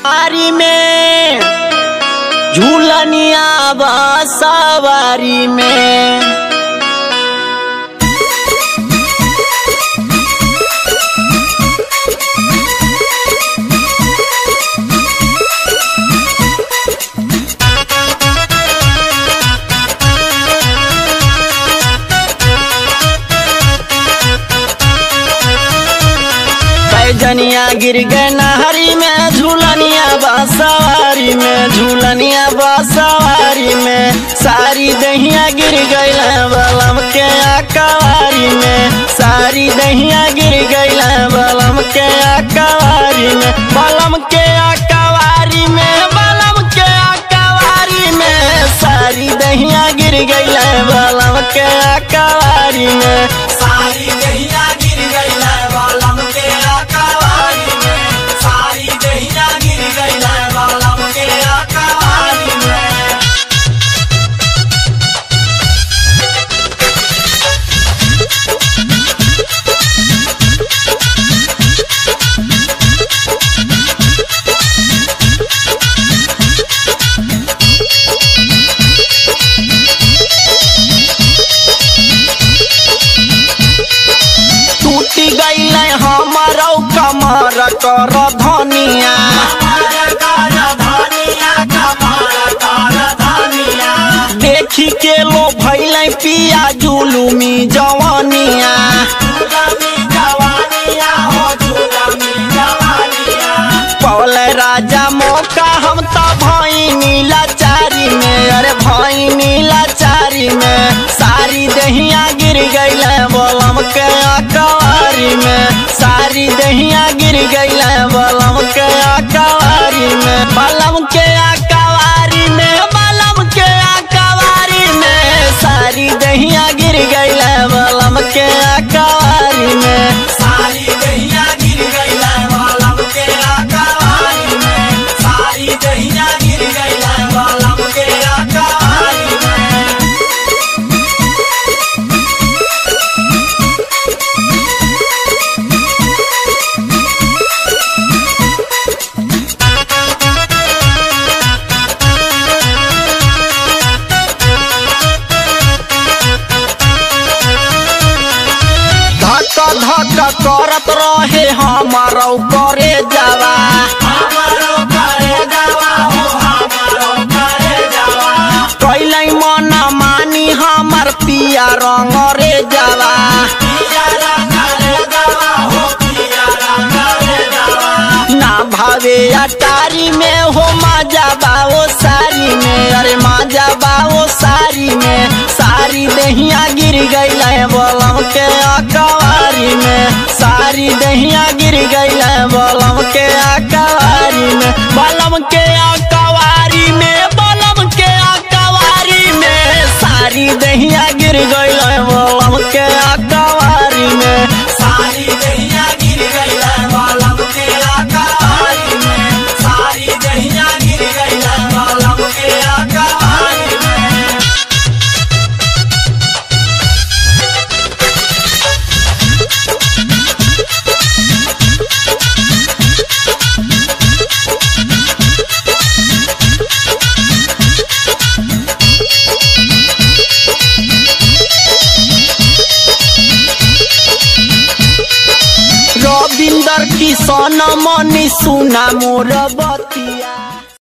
बारी में झूलनिया बसवारी में। जनिया गिर गए नहरी में झूलनिया बसवारी में, झूलनिया बसवारी में। सारी दहिया गिर गई बलम के अकवारी में, सारी दहिया गिर गई बलम के अकवारी में, बलम के अकवारी में, बलम के अकवारी में। सारी दहिया गिर गई बलम के अकवारी में, सारी दहिया गिर गई बलम के अकवारी में, सारी दहिया गिर गई बलम के अकवारी में। हमारो कमर कर धनिया, देखी के लो भैल पिया जुलुमी जवानिया। पौल राजा मौका हम तो भईनी लाचारी में, अरे भईनी लाचारी में। सारी दहिया गिर गई बलम के अकवारी में, सारी दहिया गिर गई बलम के अकवारी में, बलम के अकवारी में, बलम के अकवारी में। सारी दहिया गिर गई बलम के अकवारी में, सारी दहिया गिर गई बलम के अकवारी में, सारी दहिया गिर गई बलम के अकवारी में। धक करत रहे हमारो करे जावा, कैलै मन मानी हमार पिया रंग रे जावा। ना भावे अटारी में हो मजा बाओ सारी में, अरे मजा बाओ सारी में। सारी दहिया गिर गई बलम के अकवारी में, सारी दहिया गिर गई बलम के अकवारी में, बलम के अकवारी में, बलम के अकवारी में। सारी दहिया गिर गई बलम के अकवारी में, सारी दहिया गिर गई बलम के अकवारी में, सारी दहिया गिर गई बलम के अकवारी में। रविंदर किशन मनी सुना मोर बतिया।